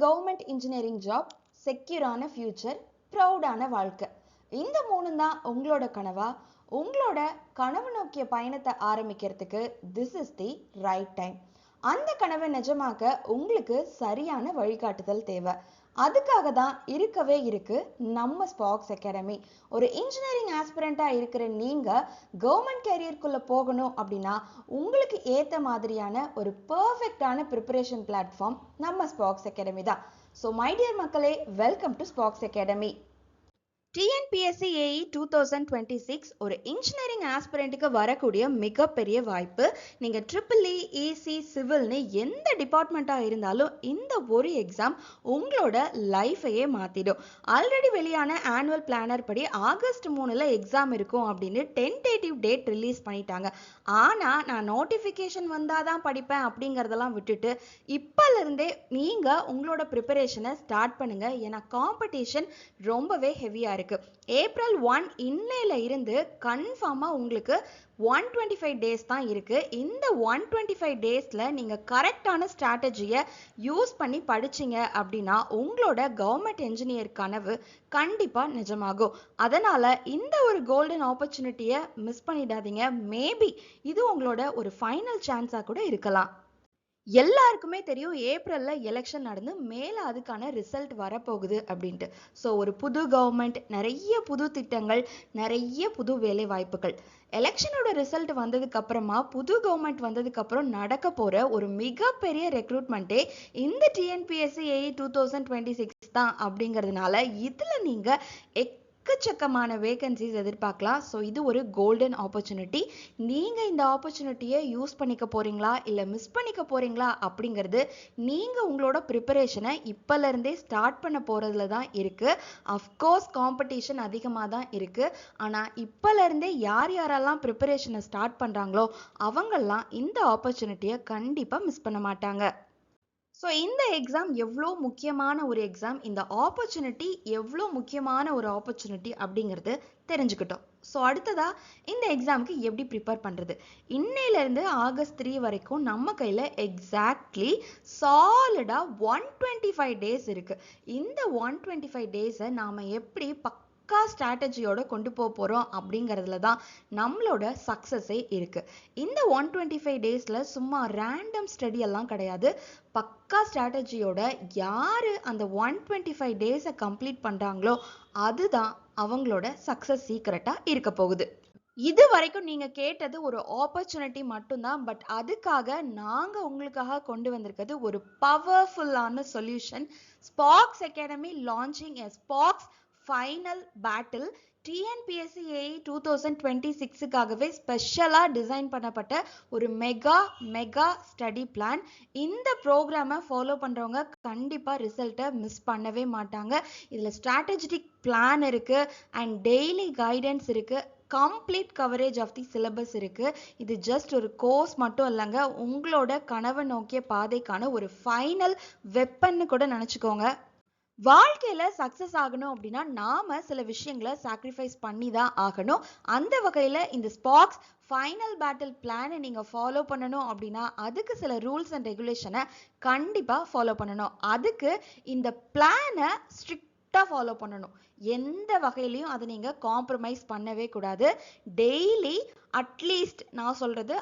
Government engineering job, செக்யூரான future, ப்ரௌடான வாழ்க்கை. இந்த மூணு தான் உங்களோட கனவா? உங்களோட கனவு நோக்கிய பயணத்தை ஆரம்பிக்கிறதுக்கு this is the right time. அந்த கனவை நிஜமாக்க உங்களுக்கு சரியான வழிகாட்டுதல் தேவை. அதுக்காக தான் இருக்கவே இருக்கு நம்ம ஸ்பாக்ஸ் அகாடமி. ஒரு இன்ஜினியரிங் ஆஸ்பிரண்டா இருக்கிற நீங்க கவர்மெண்ட் கேரியருக்குள்ள போகணும் அப்படின்னா உங்களுக்கு ஏத்த மாதிரியான ஒரு பெர்ஃபெக்டான ப்ரிப்பரேஷன் பிளாட்ஃபார்ம் நம்ம ஸ்பாக்ஸ் அகாடமி தான். ஸோ மை டியர் மக்களே, welcome to Sparks academy. TNPSC AE 2026 ஒரு இன்ஜினியரிங் ஆஸ்பிரண்ட்டுக்கு வரக்கூடிய மிகப்பெரிய வாய்ப்பு. நீங்கள் ட்ரிபிள்இ, இசி, சிவில்னு எந்த டிபார்ட்மெண்ட்டாக இருந்தாலும் இந்த ஒரு எக்ஸாம் உங்களோட லைஃபையே மாற்றிடும். ஆல்ரெடி வெளியான ஆனுவல் பிளானர் படி ஆகஸ்ட் 3 எக்ஸாம் இருக்கும் அப்படின்னு டென்டேட்டிவ் டேட் ரிலீஸ் பண்ணிட்டாங்க. ஆனால் நான் நோட்டிஃபிகேஷன் வந்தால் தான் படிப்பேன் அப்படிங்கிறதெல்லாம் விட்டுட்டு இப்போலேருந்தே நீங்கள் உங்களோட ப்ரிப்பரேஷனை ஸ்டார்ட் பண்ணுங்கள். ஏன்னா காம்படிஷன் ரொம்பவே ஹெவியாக இருக்கு. ஏப்ரல் 1 இன்னையில இருந்து கன்ஃபார்மா உங்களுக்கு 125 டேஸ் தான் இருக்கு. இந்த 125 டேஸ்ல நீங்க கரெக்டான ஸ்ட்ராட்டஜியை யூஸ் பண்ணி படிச்சீங்க அப்படின்னா உங்களோட கவர்மெண்ட் என்ஜினியர் கனவு கண்டிப்பா நிஜமாகும். அதனால இந்த ஒரு கோல்டன் ஆப்பர்ச்சுனிட்டியை மிஸ் பண்ணிடாதீங்க. மேபி இது உங்களோட ஒரு ஃபைனல் சான்ஸா கூட இருக்கலாம். எல்லாருக்குமே தெரியும் ஏப்ரல்ல எலெக்ஷன் நடந்து மேல அதுக்கான ரிசல்ட் வரப்போகுது அப்படின்ட்டு. ஸோ ஒரு புது கவர்மெண்ட், நிறைய புது திட்டங்கள், நிறைய புது வேலை வாய்ப்புகள். எலெக்ஷனோட ரிசல்ட் வந்ததுக்கு அப்புறமா புது கவர்மெண்ட் வந்ததுக்கு அப்புறம் நடக்க போற ஒரு மிகப்பெரிய ரெக்ரூட்மெண்ட்டே இந்த டிஎன்பிஎஸ்சி ஏஇ 2026 தான். அப்படிங்கிறதுனால இதுல நீங்க எக்கச்சக்கமான வேகன்சிஸ் எதிர்பார்க்கலாம். ஸோ இது ஒரு கோல்டன் ஆப்பர்ச்சுனிட்டி. நீங்கள் இந்த ஆப்பர்ச்சுனிட்டியை யூஸ் பண்ணிக்க போறீங்களா இல்லை மிஸ் பண்ணிக்க போறீங்களா அப்படிங்கிறது நீங்கள் உங்களோட ப்ரிப்பரேஷனை இப்போலேருந்தே ஸ்டார்ட் பண்ண போகிறதுல தான் இருக்குது. அஃப்கோர்ஸ் காம்படிஷன் அதிகமாக தான் இருக்குது. ஆனால் இப்போலேருந்தே யார் யாரெல்லாம் ப்ரிப்பரேஷனை ஸ்டார்ட் பண்ணுறாங்களோ அவங்கெல்லாம் இந்த ஆப்பர்ச்சுனிட்டியை கண்டிப்பாக மிஸ் பண்ண மாட்டாங்க. ஸோ இந்த எக்ஸாம் எவ்வளோ முக்கியமான ஒரு எக்ஸாம், இந்த ஆப்பர்ச்சுனிட்டி எவ்வளோ முக்கியமான ஒரு ஆப்பர்ச்சுனிட்டி அப்படிங்கிறது தெரிஞ்சுக்கிட்டோம். ஸோ அடுத்ததாக இந்த எக்ஸாமுக்கு எப்படி ப்ரிப்பேர் பண்ணுறது? இன்னையிலேருந்து ஆகஸ்ட் 3 வரைக்கும் நம்ம கையில் எக்ஸாக்ட்லி சாலிடாக 125 டேஸ் இருக்குது. இந்த 125 டேஸை நாம் எப்படி ஸ்ட்ராட்டஜியோட கொண்டு போக போகிறோம் அப்படிங்கிறதுல தான் நம்மளோட சக்ஸஸே இருக்குது. இந்த 125 டேஸில் சும்மா ரேண்டம் ஸ்டடி எல்லாம் கிடையாது. பக்கா ஸ்ட்ராட்டஜியோட யார் அந்த 125 டேஸை கம்ப்ளீட் பண்ணுறாங்களோ அதுதான் அவங்களோட சக்ஸஸ் சீக்ரெட்டாக இருக்க போகுது. இது வரைக்கும் நீங்க கேட்டது ஒரு ஆப்பர்ச்சுனிட்டி மட்டும்தான். பட் அதுக்காக நாங்க உங்களுக்காக கொண்டு வந்திருக்கிறது ஒரு பவர்ஃபுல்லான சொல்யூஷன். ஸ்பாக்ஸ் அகாடமி லான்ச்சிங் எ ஸ்பாக்ஸ் ஃபைனல் பேட்டில். டிஎன்பிஎஸ்சி ஏஇ 2026க்காகவே ஸ்பெஷலாக டிசைன் பண்ணப்பட்ட ஒரு மெகா ஸ்டடி பிளான். இந்த ப்ரோக்ராமை ஃபாலோ பண்ணுறவங்க கண்டிப்பாக ரிசல்ட்டை மிஸ் பண்ணவே மாட்டாங்க. இதில் ஸ்ட்ராட்டஜிக் பிளான் இருக்குது அண்ட் டெய்லி கைடன்ஸ் இருக்குது. Complete coverage of the syllabus இருக்குது. இது ஜஸ்ட் ஒரு கோர்ஸ் மட்டும் இல்லைங்க, உங்களோட கனவு நோக்கிய பாதைக்கான ஒரு ஃபைனல் வெப்பன்னு கூட நினச்சிக்கோங்க. வாழ்க்கையில சக்சஸ் ஆகணும் அப்படின்னா நாம சில விஷயங்களை சாக்ரிஃபைஸ் பண்ணி தான் ஆகணும். அந்த வகையில இந்த ஸ்பாக்ஸ் ஃபைனல் பேட்டில் பிளானை நீங்க ஃபாலோ பண்ணணும் அப்படின்னா அதுக்கு சில ரூல்ஸ் அண்ட் ரெகுலேஷனை கண்டிப்பா ஃபாலோ பண்ணணும். அதுக்கு இந்த பிளானை ஸ்ட்ரிக்டா ஃபாலோ பண்ணணும். எந்த வகையிலையும் அதை நீங்க காம்ப்ரமைஸ் பண்ணவே கூடாது. டெய்லி அட்லீஸ்ட், நான் சொல்றது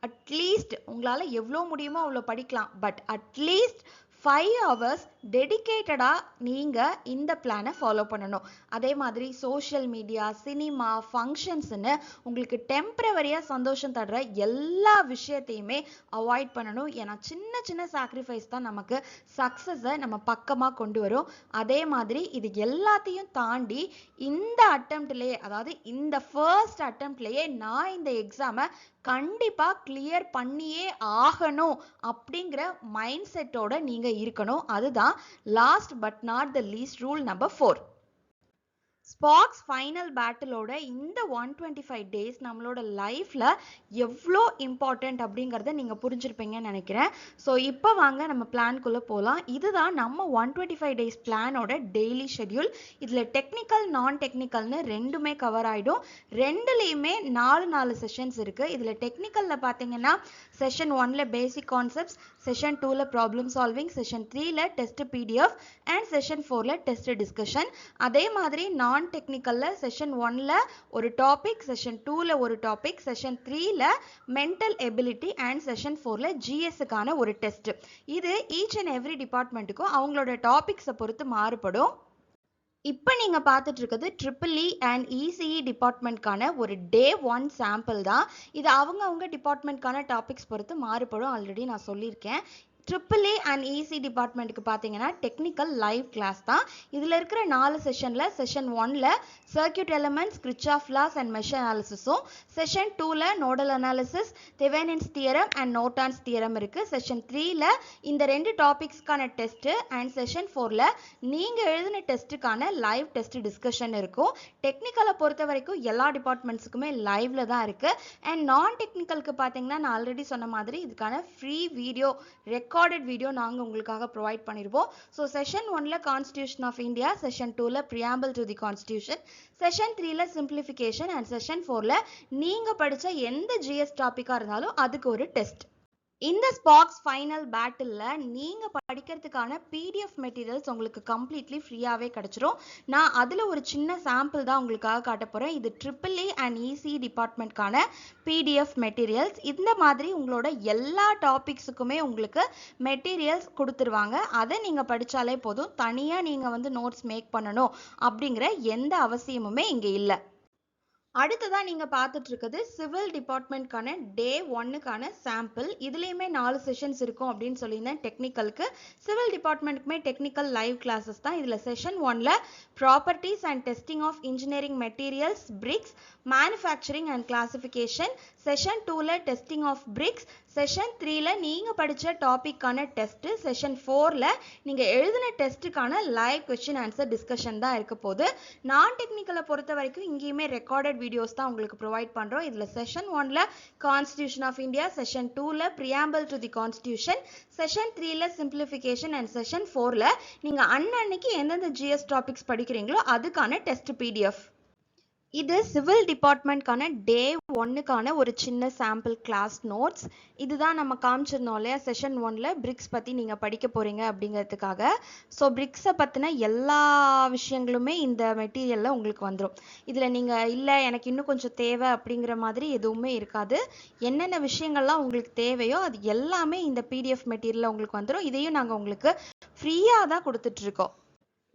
அட்லீஸ்ட் உங்களால எவ்வளோ முடியுமோ அவ்வளோ படிக்கலாம். பட் அட்லீஸ்ட் 5 hours டெடிக்கேட்டடாக நீங்கள் இந்த பிளானை ஃபாலோ பண்ணணும். அதே மாதிரி சோஷியல் மீடியா, சினிமா, ஃபங்க்ஷன்ஸ்னு உங்களுக்கு டெம்பரவரியாக சந்தோஷம் தர்ற எல்லா விஷயத்தையுமே அவாய்ட் பண்ணணும். ஏன்னா சின்ன சாக்ரிஃபைஸ் தான் நமக்கு சக்ஸஸை நம்ம பக்கமாக கொண்டு வரும். அதே மாதிரி இது எல்லாத்தையும் தாண்டி இந்த அட்டெம்ப்ட்லேயே, அதாவது இந்த ஃபர்ஸ்ட் அட்டெம்ப்ட்லேயே நான் இந்த எக்ஸாமை கண்டிப்பாக கிளியர் பண்ணியே ஆகணும் அப்படிங்கிற மைண்ட் செட்டோட நீங்கள் இருக்கணும். அதுதான் last but not the least rule number 4. Sparks final பேட்டிலோட இந்த 125 டேஸ் நம்மளோட லைஃப்பில் எவ்வளோ இம்பார்ட்டண்ட் அப்படிங்கிறத நீங்கள் புரிஞ்சிருப்பீங்கன்னு நினைக்கிறேன். ஸோ இப்போ வாங்க நம்ம பிளான்குள்ளே போகலாம். இதுதான் நம்ம 125 டேஸ் பிளானோட டெய்லி ஷெட்யூல். இதில் டெக்னிக்கல், நான் டெக்னிக்கல்னு ரெண்டுமே கவர் ஆகிடும். ரெண்டுலேயுமே 4 செஷன்ஸ் இருக்குது. இதில் டெக்னிக்கலில் பார்த்தீங்கன்னா செஷன் 1ல பேசிக் கான்செப்ட்ஸ், செஷன் 2ல ப்ராப்ளம் சால்விங், செஷன் 3ல டெஸ்ட் பிடிஎஃப் அண்ட் செஷன் 4ல டெஸ்ட் டிஸ்கஷன். அதே மாதிரி நான் டெக்னிக்கல்ல செஷன் 1ல ஒரு டாபிக், செஷன் 2ல ஒரு டாபிக், செஷன் 3ல மென்டல் எபிலிட்டி அண்ட் செஷன் 4ல ஜிஎஸ்க்கான ஒரு டெஸ்ட். இது ஈச் அண்ட் எவ்ரி டிபார்ட்மெண்ட்டுக்கும் அவங்களோட டாபிக்ஸை பொறுத்து மாறுபடும். இப்போ நீங்கள் பார்த்துட்டு இருக்கிறது ட்ரிபிள் அண்ட் இசிஇ டிபார்ட்மெண்ட்கான ஒரு டே 1 சாம்பிள் தான். இது அவங்க டிபார்ட்மெண்ட்கான டாபிக்ஸ் பொறுத்து மாறுபடும். ஆல்ரெடி நான் சொல்லியிருக்கேன். ட்ரிபிள் அண்ட் இசி டிபார்ட்மெண்ட்டுக்கு பார்த்தீங்கன்னா டெக்னிக்கல் லைவ் கிளாஸ் தான். இதில் இருக்கிற 4 செஷனில் செஷன் 1ல circuit elements, Kirchhoff laws and mesh அனாலிசிஸும், செஷன் 2ல nodal analysis, Thevenin's theorem and Norton's theorem இருக்குது. செஷன் 3ல இந்த 2 டாபிக்ஸ்க்கான டெஸ்ட்டு அண்ட் செஷன் 4ல நீங்கள் எழுதின டெஸ்ட்டுக்கான லைவ் டெஸ்ட் டிஸ்கஷன் இருக்கும். டெக்னிக்கலை பொறுத்த வரைக்கும் எல்லா டிபார்ட்மெண்ட்ஸுக்குமே லைவ்ல தான் இருக்குது. அண்ட் நான் டெக்னிக்கலுக்கு பார்த்தீங்கன்னா நான் ஆல்ரெடி சொன்ன மாதிரி இதுக்கான ஃப்ரீ வீடியோ ரெக்கார்டட் வீடியோ நாங்கள் உங்களுக்காக ப்ரொவைட் பண்ணிடுவோம். ஸோ செஷன் 1ல கான்ஸ்டியூஷன் ஆஃப் இந்தியா, செஷன் 2ல preamble to the constitution, session 3ல சிம்பிளிஃபிகேஷன் அண்ட் செஷன் 4ல நீங்கள் படித்த எந்த ஜிஎஸ் டாப்பிக்காக இருந்தாலும் அதுக்கு ஒரு டெஸ்ட். இந்த ஸ்பாக்ஸ் ஃபைனல் பேட்டிலில் நீங்கள் படிக்கிறதுக்கான பிடிஎஃப் மெட்டீரியல்ஸ் உங்களுக்கு கம்ப்ளீட்லி ஃப்ரீயாகவே கிடச்சிரும். நான் அதில் ஒரு சின்ன சாம்பிள் தான் உங்களுக்காக காட்ட போகிறேன். இது ட்ரிபிள் அண்ட் இசி டிபார்ட்மெண்ட்கான பிடிஎஃப் மெட்டீரியல்ஸ். இந்த மாதிரி உங்களோட எல்லா டாபிக்ஸுக்குமே உங்களுக்கு மெட்டீரியல்ஸ் கொடுத்துருவாங்க. அதை நீங்கள் படித்தாலே போதும். தனியாக நீங்கள் நோட்ஸ் மேக் பண்ணணும் அப்படிங்கிற எந்த அவசியமுமே இங்கே இல்லை. அடுத்ததான் நீங்கள் பார்த்துட்டு இருக்கிறது சிவில் டிபார்ட்மெண்ட்கான டே 1க்கான சாம்பிள். இதுலேயுமே 4 செஷன்ஸ் இருக்கும் அப்படின்னு சொல்லியிருந்தேன். டெக்னிக்கலுக்கு, சிவில் டிபார்ட்மெண்ட்டுக்குமே டெக்னிக்கல் லைவ் கிளாஸஸ் தான். இதில் செஷன் 1ல properties and testing of engineering materials, bricks, manufacturing and classification, session 2ல டெஸ்டிங் ஆஃப் பிரிக்ஸ், செஷன் 3ல நீங்கள் படித்த டாபிக்கான டெஸ்ட்டு, செஷன் 4ல நீங்கள் எழுதின டெஸ்ட்டுக்கான லைவ் கொஸ்டின் ஆன்சர் டிஸ்கஷன் தான் இருக்க போகுது. நான் டெக்னிக்கலை பொறுத்த வரைக்கும் இங்கேயுமே ரெக்கார்டட் வீடியோஸ் தான் உங்களுக்கு ப்ரொவைட் பண்ணுறோம். இதில் செஷன் 1ல கான்ஸ்டியூஷன் ஆஃப் இந்தியா, செஷன் 2ல preamble to the constitution, session 3ல சிம்பிளிஃபிகேஷன் அண்ட் செஷன் 4ல நீங்கள் அன்னன்னைக்கு எந்தெந்த ஜிஎஸ் டாபிக்ஸ் படிக்கிறீங்களோ அதுக்கான டெஸ்ட் பிடிஎஃப். இது சிவில் டிபார்ட்மெண்ட்கான டே 1க்கான ஒரு சின்ன சாம்பிள் கிளாஸ் நோட்ஸ். இதுதான் நம்ம காமிச்சிருந்தோம் இல்லையா, செஷன் 1ல பிரிக்ஸ் பற்றி நீங்கள் படிக்க போகிறீங்க அப்படிங்கிறதுக்காக. ஸோ பிரிக்ஸை பற்றின எல்லா விஷயங்களுமே இந்த மெட்டீரியலில் உங்களுக்கு வந்துடும். இதில் நீங்கள் இல்லை எனக்கு இன்னும் கொஞ்சம் தேவை அப்படிங்கிற மாதிரி எதுவுமே இருக்காது. என்னென்ன விஷயங்கள்லாம் உங்களுக்கு தேவையோ அது எல்லாமே இந்த பிடிஎஃப் மெட்டீரியலில் உங்களுக்கு வந்துடும். இதையும் நாங்கள் உங்களுக்கு ஃப்ரீயாக தான் கொடுத்துட்ருக்கோம்.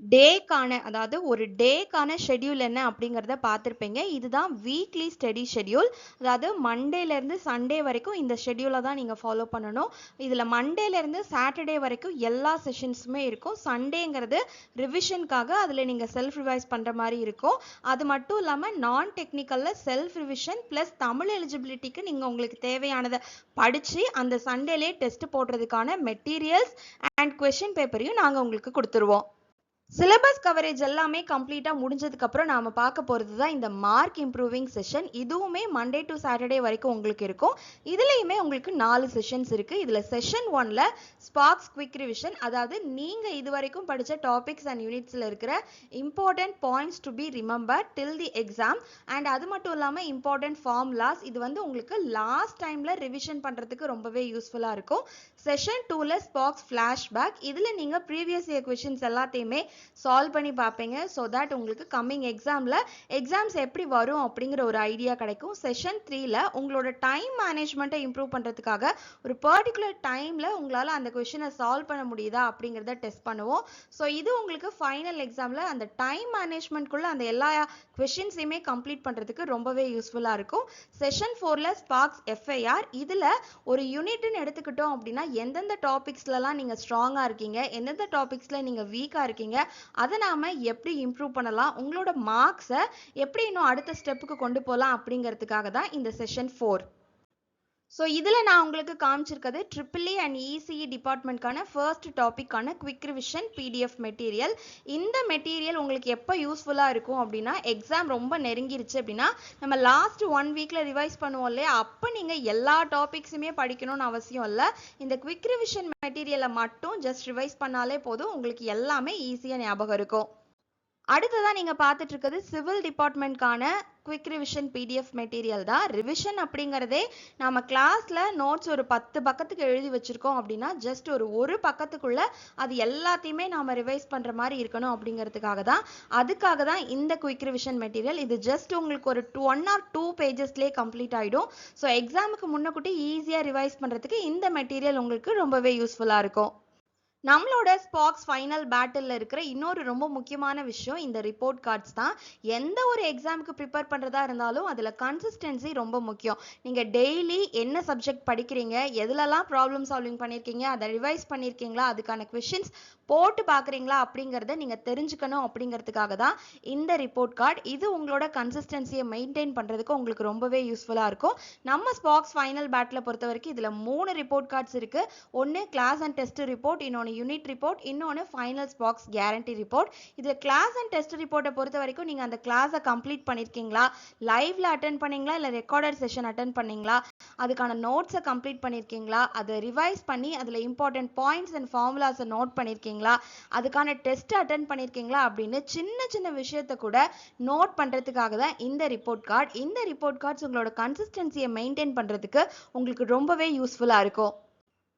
டேக்கான, அதாவது ஒரு டேக்கான ஷெட்யூல் என்ன அப்படிங்கிறத பார்த்துருப்பீங்க. இதுதான் வீக்லி ஸ்டடி ஷெட்யூல். அதாவது மண்டேலேருந்து சண்டே வரைக்கும் இந்த ஷெட்யூலை தான் நீங்கள் ஃபாலோ பண்ணணும். இதில் மண்டேலேருந்து சாட்டர்டே வரைக்கும் எல்லா செஷன்ஸுமே இருக்கும். சண்டேங்கிறது ரிவிஷனுக்காக, அதில் நீங்கள் செல்ஃப் ரிவைஸ் பண்ணுற மாதிரி இருக்கும். அது மட்டும் இல்லாமல் நான் டெக்னிக்கலில் செல்ஃப் ரிவிஷன் ப்ளஸ் தமிழ் எலிஜிபிலிட்டிக்கு நீங்கள் உங்களுக்கு தேவையானதை படித்து அந்த சண்டேலே டெஸ்ட் போடுறதுக்கான மெட்டீரியல்ஸ் அண்ட் கொஷின் பேப்பரையும் நாங்கள் உங்களுக்கு கொடுத்துருவோம். சிலபஸ் கவரேஜ் எல்லாமே கம்ப்ளீட்டாக முடிஞ்சதுக்கப்புறம் நாம் பார்க்க போகிறது தான் இந்த மார்க் இம்ப்ரூவிங் செஷன். இதுவுமே மண்டே டு சாட்டர்டே வரைக்கும் உங்களுக்கு இருக்கும். இதுலேயுமே உங்களுக்கு 4 செஷன்ஸ் இருக்குது. இதில் செஷன் 1ல ஸ்பார்க்ஸ் குவிக் ரிவிஷன், அதாவது நீங்கள் இது வரைக்கும் படித்த டாபிக்ஸ் அண்ட் யூனிட்ஸில் இருக்கிற important points to be remember till the exam. And அது மட்டும் இல்லாமல் இம்பார்ட்டன்ட் ஃபார்முலாஸ். இது உங்களுக்கு லாஸ்ட் டைமில் ரிவிஷன் பண்ணுறதுக்கு ரொம்பவே யூஸ்ஃபுல்லாக இருக்கும். செஷன் 2ல ஸ்பார்க்ஸ் ஃப்ளாஷ்பேக். இதில் நீங்கள் ப்ரீவியஸ் இயர் கொஷின்ஸ் எல்லாத்தையுமே சால்வ் பண்ணி பார்ப்பீங்க. ஸோ தட் உங்களுக்கு கம்மிங் எக்ஸாம்ஸ் எப்படி வரும் அப்படிங்கிற ஒரு ஐடியா கிடைக்கும். செஷன் 3ல உங்களோட டைம் மேனேஜ்மெண்ட்டை இம்ப்ரூவ் பண்ணுறதுக்காக ஒரு பர்டிகுலர் டைமில் உங்களால் அந்த கொஷினை சால்வ் பண்ண முடியுதா அப்படிங்கிறத டெஸ்ட் பண்ணுவோம். ஸோ இது உங்களுக்கு ஃபைனல் எக்ஸாமில் அந்த டைம் மேனேஜ்மெண்ட்குள்ளே அந்த எல்லா கொஷின்ஸையுமே கம்ப்ளீட் பண்ணுறதுக்கு ரொம்பவே யூஸ்ஃபுல்லாக இருக்கும். செஷன் 4ல ஸ்பார்க்ஸ் எஃப்ஐஆர். இதில் ஒரு யூனிட்னு எடுத்துக்கிட்டோம் அப்படின்னா எந்தெந்த டாபிக்ஸ்லலாம் நீங்கள் ஸ்ட்ராங்காக இருக்கீங்க, எந்தெந்த டாபிக்ஸில் நீங்கள் வீக்காக இருக்கீங்க, அதை நாம எப்படி இம்ப்ரூவ் பண்ணலாம், உங்களோட மார்க்ஸை எப்படி இன்னும் அடுத்த ஸ்டெப்புக்கு கொண்டு போகலாம் அப்படிங்கிறதுக்காக தான் இந்த செஷன் 4. ஸோ இதில் நான் உங்களுக்கு காமிச்சிருக்கிறது ட்ரிபிள் அண்ட் இசிஇ டிபார்ட்மெண்ட்கான ஃபர்ஸ்ட் டாப்பிக்கான குவிக் ரிவிஷன் பிடிஎஃப் மெட்டீரியல். இந்த மெட்டீரியல் உங்களுக்கு எப்போ யூஸ்ஃபுல்லாக இருக்கும் அப்படின்னா, எக்ஸாம் ரொம்ப நெருங்கிருச்சு அப்படின்னா நம்ம லாஸ்ட் 1 வீக்கில் ரிவைஸ் பண்ணுவோம் இல்லையா, அப்போ நீங்கள் எல்லா டாபிக்ஸுமே படிக்கணும்னு அவசியம் இல்லை. இந்த குவிக் ரிவிஷன் மெட்டீரியலை மட்டும் ஜஸ்ட் ரிவைஸ் பண்ணாலே போதும், உங்களுக்கு எல்லாமே ஈஸியாக ஞாபகம் இருக்கும். அடுத்ததா நீங்க பார்த்துட்டு இருக்கிறது சிவில் டிபார்ட்மெண்ட்கான குவிக் ரிவிஷன் பிடிஎஃப் மெட்டீரியல் தான். ரிவிஷன் அப்படிங்கிறதே நம்ம கிளாஸ்ல நோட்ஸ் ஒரு 10 பக்கத்துக்கு எழுதி வச்சிருக்கோம் அப்படின்னா ஜஸ்ட் ஒரு பக்கத்துக்குள்ள அது எல்லாத்தையுமே நாம ரிவைஸ் பண்ற மாதிரி இருக்கணும் அதுக்காக தான் இந்த குவிக் ரிவிஷன் மெட்டீரியல். இது ஜஸ்ட் உங்களுக்கு ஒரு 1 or 2 பேஜஸ்லேயே கம்ப்ளீட் ஆயிடும். ஸோ எக்ஸாமுக்கு முன்னக்கூட்டி ஈஸியா ரிவைஸ் பண்றதுக்கு இந்த மெட்டீரியல் உங்களுக்கு ரொம்பவே யூஸ்ஃபுல்லா இருக்கும். நம்மளோட ஸ்பாக்ஸ் ஃபைனல் பேட்டில் இருக்கிற இன்னொரு ரொம்ப முக்கியமான விஷயம் இந்த ரிப்போர்ட் கார்ட்ஸ் தான். எந்த ஒரு எக்ஸாமுக்கு ப்ரிப்பேர் பண்ணுறதா இருந்தாலும் அதில் கன்சிஸ்டன்சி ரொம்ப முக்கியம். நீங்கள் டெய்லி என்ன சப்ஜெக்ட் படிக்கிறீங்க, எதுலலாம் ப்ராப்ளம் சால்விங் பண்ணியிருக்கீங்க, அதை ரிவைஸ் பண்ணியிருக்கீங்களா, அதுக்கான கொஷின்ஸ் போட்டு பார்க்குறீங்களா அப்படிங்கிறத நீங்கள் தெரிஞ்சுக்கணும் அப்படிங்கிறதுக்காக தான் இந்த ரிப்போர்ட் கார்டு. இது உங்களோட கன்சிஸ்டன்சியை மெயின்டைன் பண்ணுறதுக்கு உங்களுக்கு ரொம்பவே யூஸ்ஃபுல்லாக இருக்கும். நம்ம ஸ்பாக்ஸ் ஃபைனல் பேட்டில் பொறுத்த வரைக்கும் இதில் 3 ரிப்போர்ட் கார்ட்ஸ் இருக்குது. ஒன்று கிளாஸ் அண்ட் டெஸ்ட் ரிப்போர்ட், இன்னொன்று யூனிட் ரிப்போர்ட், இன்னொன்று ஃபைனல் ஸ்பாக்ஸ் கேரண்டி ரிப்போர்ட். இதில் கிளாஸ் அண்ட் டெஸ்ட் ரிப்போர்ட்டை பொறுத்த வரைக்கும் நீங்கள் அந்த கிளாஸை கம்ப்ளீட் பண்ணியிருக்கீங்களா, லைவ்ல அட்டன் பண்ணீங்களா, இல்லை ரெக்கார்டட் செஷன் அட்டன் பண்ணீங்களா, அதுக்கான நோட்ஸை கம்ப்ளீட் பண்ணியிருக்கீங்களா, அதை ரிவைஸ் பண்ணி அதில் இம்பார்ட்டன்ட் பாயிண்ட்ஸ் அண்ட் ஃபார்முலாஸை நோட் பண்ணியிருக்கீங்களா, அதுக்கான டெஸ்ட் அட்டன் பண்ணியிருக்கீங்களா அப்படின்னு சின்ன சின்ன விஷயத்தை கூட நோட் பண்ணுறதுக்காக தான் இந்த ரிப்போர்ட் கார்டு. இந்த ரிப்போர்ட் கார்ட்ஸ் உங்களோட கன்சிஸ்டன்சியை மெயின்டைன் பண்ணுறதுக்கு உங்களுக்கு ரொம்பவே யூஸ்ஃபுல்லாக இருக்கும்.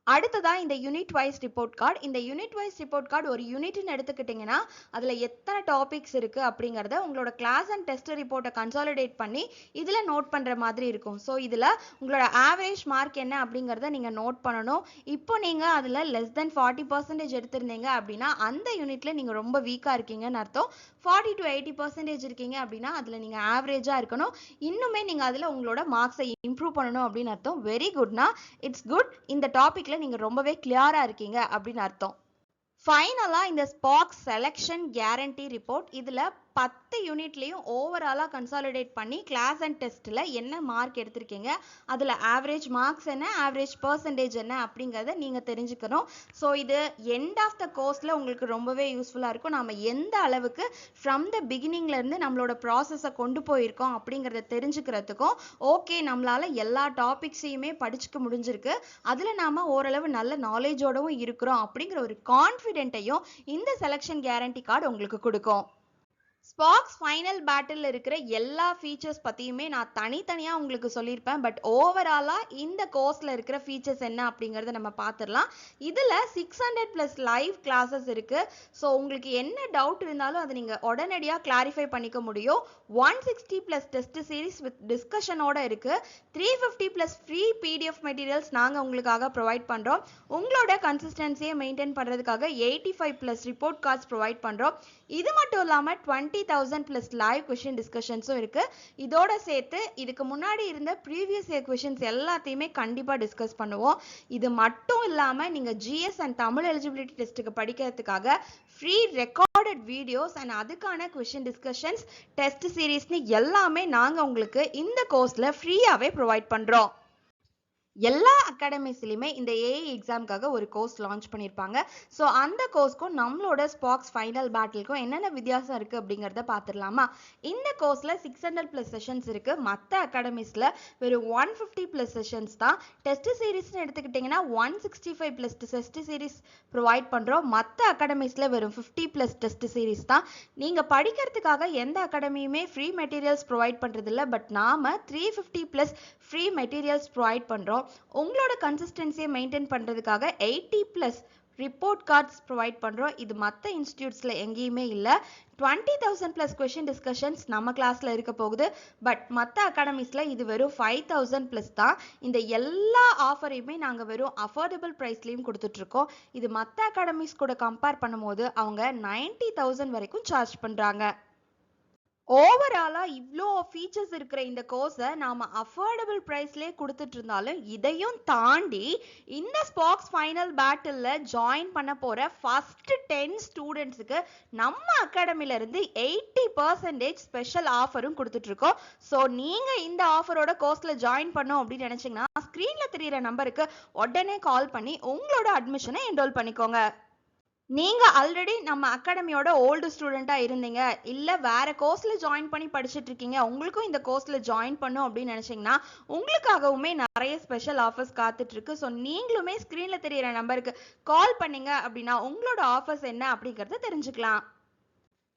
அடுத்ததா இந்த யூனிட் வைஸ் ரிப்போர்ட் கார்டு. இந்த யூனிட் வைஸ் ரிப்போர்ட் கார்டு ஒரு யூனிட்னு எடுத்துக்கிட்டிங்கன்னா அதில் எத்தனை டாபிக்ஸ் இருக்குது அப்படிங்கிறத உங்களோட கிளாஸ் அண்ட் டெஸ்ட் ரிப்போர்ட்டை கன்சாலிடேட் பண்ணி இதில் நோட் பண்ணுற மாதிரி இருக்கும். ஸோ இதில் உங்களோட ஆவரேஜ் மார்க் என்ன அப்படிங்கிறத நீங்கள் நோட் பண்ணணும். இப்போ நீங்கள் அதில் லெஸ் தென் 40% எடுத்திருந்தீங்க அப்படின்னா அந்த யூனிட்ல நீங்கள் ரொம்ப வீக்காக இருக்கீங்கன்னு அர்த்தம். 40 to 80% இருக்கீங்க அப்படின்னா அதில் நீங்கள் ஆவரேஜாக இருக்கணும். இன்னுமே நீங்கள் அதில் உங்களோட மார்க்ஸை இம்ப்ரூவ் பண்ணணும் அப்படின்னு அர்த்தம். வெரி குட்னா இட்ஸ் குட், இந்த டாபிக்ல நீங்க ரொம்பவே கிளியரா இருக்கீங்க அப்படின்னு அர்த்தம். ஃபைனலா இந்த ஸ்பாக்ஸ் செலெக்ஷன் கேரண்டி ரிப்போர்ட், இதுல 10 யூனிட்லையும் ஓவராலாக கன்சாலிடேட் பண்ணி கிளாஸ் அண்ட் டெஸ்ட்டில் என்ன மார்க் எடுத்திருக்கீங்க, அதில் ஆவரேஜ் மார்க்ஸ் என்ன, ஆவரேஜ் பர்சன்டேஜ் என்ன அப்படிங்கிறத நீங்கள் தெரிஞ்சுக்கணும். ஸோ இது எண்ட் ஆஃப் த கோர்ஸில் உங்களுக்கு ரொம்பவே யூஸ்ஃபுல்லாக இருக்கும். நம்ம எந்த அளவுக்கு ஃப்ரம் த பிகினிங்லேருந்து நம்மளோட ப்ராசஸை கொண்டு போயிருக்கோம் அப்படிங்கிறத தெரிஞ்சுக்கிறதுக்கும், ஓகே நம்மளால் எல்லா டாபிக்ஸையுமே படிச்சுக்க முடிஞ்சிருக்கு, அதில் நாம் ஓரளவு நல்ல நாலேஜோடவும் இருக்கிறோம் அப்படிங்கிற ஒரு கான்ஃபிடென்ட்டையும் இந்த செலெக்ஷன் கேரண்டி கார்டு உங்களுக்கு கொடுக்கும். ஸ்பாக்ஸ் ஃபைனல் பேட்டில் இருக்கிற எல்லா ஃபீச்சர்ஸ் பற்றியுமே நான் தனித்தனியாக உங்களுக்கு சொல்லியிருப்பேன். பட் ஓவராலாக இந்த கோர்ஸில் இருக்கிற ஃபீச்சர்ஸ் என்ன அப்படிங்கிறத நம்ம பார்த்துடலாம். இதில் 600+ லைவ் கிளாஸஸ் இருக்குது. ஸோ உங்களுக்கு என்ன டவுட் இருந்தாலும் அதை நீங்கள் உடனடியாக கிளாரிஃபை பண்ணிக்க முடியும். 160+ டெஸ்ட் சீரிஸ் வித் டிஸ்கஷனோட இருக்குது. 350+ ஃப்ரீ பிடிஎஃப் மெட்டீரியல்ஸ் நாங்கள் உங்களுக்காக ப்ரொவைட் பண்ணுறோம். உங்களோட கன்சிஸ்டன்சியை மெயின்டைன் பண்ணுறதுக்காக 85+ ரிப்போர்ட் கார்ட்ஸ் ப்ரொவைட் பண்ணுறோம். இது மட்டும் இல்லாமல் 20,000+ லைவ் கொஷின் டிஸ்கஷன்ஸும் இருக்கு. இதோட சேர்த்து இதுக்கு முன்னாடி இருந்த ப்ரீவியஸ் இயர் கொஷின்ஸ் எல்லாத்தையுமே கண்டிப்பாக டிஸ்கஸ் பண்ணுவோம். இது மட்டும் இல்லாமல் நீங்கள் ஜிஎஸ் அண்ட் தமிழ் எலிஜிபிலிட்டி டெஸ்ட்டுக்கு படிக்கிறதுக்காக ஃப்ரீ ரெக்கார்டட் வீடியோஸ் அண்ட் அதுக்கான கொஷின் டிஸ்கஷன்ஸ், டெஸ்ட் சீரீஸ்னு எல்லாமே நாங்கள் உங்களுக்கு இந்த கோர்ஸில் ஃப்ரீயாகவே ப்ரொவைட் பண்ணுறோம். எல்லா அகாடமிஸ்லையுமே இந்த ஏஐ எக்ஸாமுக்காக ஒரு கோர்ஸ் லான்ச் பண்ணியிருப்பாங்க. ஸோ அந்த கோர்ஸ்க்கும் நம்மளோட ஸ்பாக்ஸ் ஃபைனல் பேட்டிலுக்கும் என்னென்ன வித்தியாசம் இருக்குது அப்படிங்கிறத பார்த்துடலாமா? இந்த கோர்ஸில் 600+ செஷன்ஸ் இருக்குது. மற்ற அகாடமிஸில் வெறும் 150+ செஷன்ஸ் தான். டெஸ்ட் சீரீஸ்னு எடுத்துக்கிட்டிங்கன்னா 165+ டெஸ்ட் சீரீஸ் ப்ரொவைட் பண்ணுறோம். மற்ற அகாடமிஸில் வெறும் 50+ டெஸ்ட் சீரீஸ் தான். நீங்கள் படிக்கிறதுக்காக எந்த அகாடமியுமே ஃப்ரீ மெட்டீரியல்ஸ் ப்ரொவைட் பண்ணுறதில்ல. பட் நாம் 350+ ஃப்ரீ மெட்டீரியல்ஸ் ப்ரொவைட் பண்ணுறோம். உங்களோட கன்சிஸ்டன்சியை மெயின்டைன் பண்ணுறதுக்காக 80+ ரிப்போர்ட் கார்ட்ஸ் ப்ரொவைட் பண்ணுறோம். இது மற்ற இன்ஸ்டியூட்ஸில் எங்கேயுமே இல்லை. 20,000+ கொஷின் டிஸ்கஷன்ஸ் நம்ம கிளாஸில் இருக்க போகுது. பட் மற்ற அகாடமிஸில் இது வெறும் 5,000+ தான். இந்த எல்லா ஆஃபரையுமே நாங்கள் வெறும் அஃபோர்டபுள் ப்ரைஸ்லையும் கொடுத்துட்ருக்கோம். இது மற்ற அகாடமிஸ் கூட கம்பேர் பண்ணும்போது அவங்க 90,000 வரைக்கும் சார்ஜ் பண்ணுறாங்க. ஓவராலாக இவ்வளோ ஃபீச்சர்ஸ் இருக்கிற இந்த கோர்ஸை நாம் அஃபோர்டபுள் ப்ரைஸ்லேயே கொடுத்துட்டு இருந்தாலும் இதையும் தாண்டி இந்த ஸ்பாக்ஸ் ஃபைனல் பேட்டிலில் ஜாயின் பண்ண போகிற ஃபஸ்ட்டு 10 ஸ்டூடெண்ட்ஸுக்கு நம்ம அகாடமிலேருந்து 80% ஸ்பெஷல் ஆஃபரும் கொடுத்துட்ருக்கோம். ஸோ நீங்கள் இந்த ஆஃபரோட கோர்ஸில் ஜாயின் பண்ணோம் அப்படின்னு நினச்சிங்கன்னா ஸ்க்ரீனில் தெரிகிற நம்பருக்கு உடனே கால் பண்ணி உங்களோட அட்மிஷனை என்ரோல் பண்ணிக்கோங்க. நீங்கள் ஆல்ரெடி நம்ம அகாடமியோட ஓல்டு ஸ்டூடெண்ட்டாக இருந்தீங்க, இல்லை வேறு கோர்ஸில் ஜாயின் பண்ணி படிச்சுட்டு இருக்கீங்க, உங்களுக்கும் இந்த கோர்ஸில் ஜாயின் பண்ணும் அப்படின்னு நினச்சிங்கன்னா உங்களுக்காகவுமே நிறைய ஸ்பெஷல் ஆஃபர்ஸ் காத்துட்ருக்கு. ஸோ நீங்களுமே ஸ்க்ரீனில் தெரிகிற நம்பருக்கு கால் பண்ணீங்க அப்படின்னா உங்களோட ஆஃபர்ஸ் என்ன அப்படிங்கிறத தெரிஞ்சுக்கலாம்.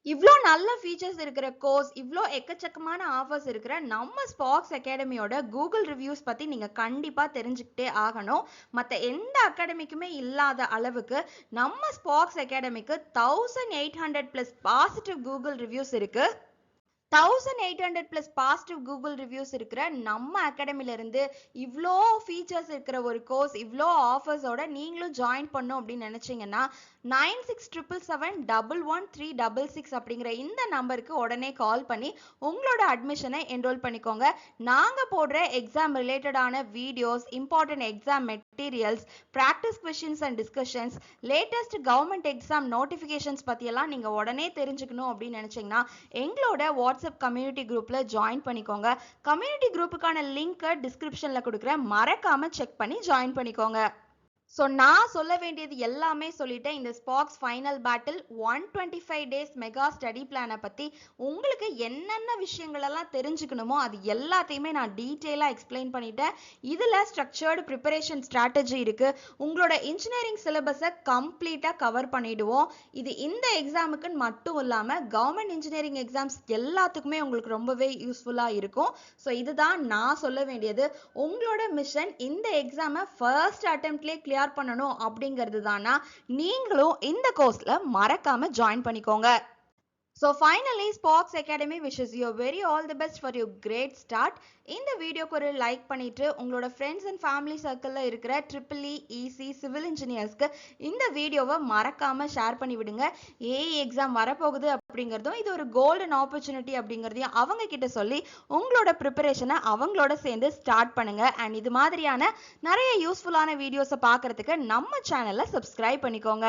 இவ்ளோ நல்ல ஃபீச்சர்ஸ் இருக்கிற கோர்ஸ், இவ்ளோ எக்கச்சக்கமான ஆஃபர்ஸ் இருக்கிற நம்ம ஸ்பார்க்ஸ் அகாடமியோட கூகுள் ரிவ்யூஸ் பத்தி நீங்க கண்டிப்பா தெரிஞ்சுக்கிட்டே ஆகணும். மத்த எந்த அகாடமிக்குமே இல்லாத அளவுக்கு நம்ம ஸ்பார்க்ஸ் அகாடமிக்கு 1800 பிளஸ் பாசிட்டிவ் கூகுள் ரிவ்யூஸ் இருக்கு. 1800 பிளஸ் பாசிட்டிவ் கூகுள் ரிவ்யூஸ் இருக்கிற நம்ம அகாடமில இருந்து இவ்ளோ ஃபீச்சர்ஸ் இருக்கிற ஒரு கோர்ஸ், இவ்ளோ ஆஃபர்ஸோட நீங்களும் ஜாயின் பண்ணும் அப்படின்னு நினைச்சீங்கன்னா 9677711366 அப்படிங்கிற இந்த நம்பருக்கு உடனே கால் பண்ணி உங்களோட அட்மிஷனை என்ரோல் பண்ணிக்கோங்க. நாங்க போடுற எக்ஸாம் ரிலேட்டடான videos, important exam materials, practice questions and discussions, latest government exam notifications பத்தியெல்லாம் நீங்க உடனே தெரிஞ்சுக்கணும் அப்படின்னு நினைச்சீங்கன்னா எங்களோட வாட்ஸ்அப் கம்யூனிட்டி குரூப்ல ஜாயின் பண்ணிக்கோங்க. கம்யூனிட்டி குரூப்புக்கான லிங்க் டிஸ்கிரிப்ஷன்ல கொடுக்குறேன், மறக்காம செக் பண்ணி ஜாயின் பண்ணிக்கோங்க. ஸோ நான் சொல்ல வேண்டியது எல்லாமே சொல்லிட்டேன். இந்த Sparks final battle 125 days mega study பிளானை பற்றி உங்களுக்கு என்னென்ன விஷயங்களெல்லாம் தெரிஞ்சுக்கணுமோ அது எல்லாத்தையுமே நான் டீட்டெயிலாக எக்ஸ்பிளைன் பண்ணிட்டேன். இதில் ஸ்ட்ரக்சர்டு ப்ரிப்பரேஷன் ஸ்ட்ராட்டஜி இருக்குது. உங்களோட இன்ஜினியரிங் சிலபஸை கம்ப்ளீட்டாக கவர் பண்ணிடுவோம். இது இந்த எக்ஸாமுக்குன்னு மட்டும் இல்லாமல் கவர்மெண்ட் இன்ஜினியரிங் எக்ஸாம்ஸ் எல்லாத்துக்குமே உங்களுக்கு ரொம்பவே யூஸ்ஃபுல்லாக இருக்கும். ஸோ இதுதான் நான் சொல்ல வேண்டியது. உங்களோட மிஷன் இந்த எக்ஸாமை ஃபர்ஸ்ட் அட்டெம்ப்ட்லேயே கிளியர் பண்ணணும் அப்படிங்கிறது தானா, நீங்களும் இந்த கோர்ஸ்ல மறக்காம ஜாயின் பண்ணிக்கோங்க. So finally, Sparks Academy wishes you all the best for your great start. இந்த வீடியோக்கு ஒரு லைக் பண்ணிட்டு உங்களோட ஃப்ரெண்ட்ஸ் அண்ட் ஃபேமிலி சர்க்கிளில் இருக்கிற EEE, EC, சிவில் இன்ஜினியர்ஸ்க்கு இந்த வீடியோவை மறக்காம ஷேர் பண்ணி விடுங்க. ஏஇ எக்ஸாம் வரப்போகுது அப்படிங்கிறதும் இது ஒரு கோல்டன் ஆப்பர்ச்சுனிட்டி அப்படிங்கிறதையும் அவங்க கிட்ட சொல்லி உங்களோட ப்ரிப்பரேஷனை அவங்களோட சேர்ந்து ஸ்டார்ட் பண்ணுங்க. அண்ட் இது மாதிரியான நிறைய யூஸ்ஃபுல்லான வீடியோஸை பார்க்கறதுக்கு நம்ம சேனலை சப்ஸ்கிரைப் பண்ணிக்கோங்க.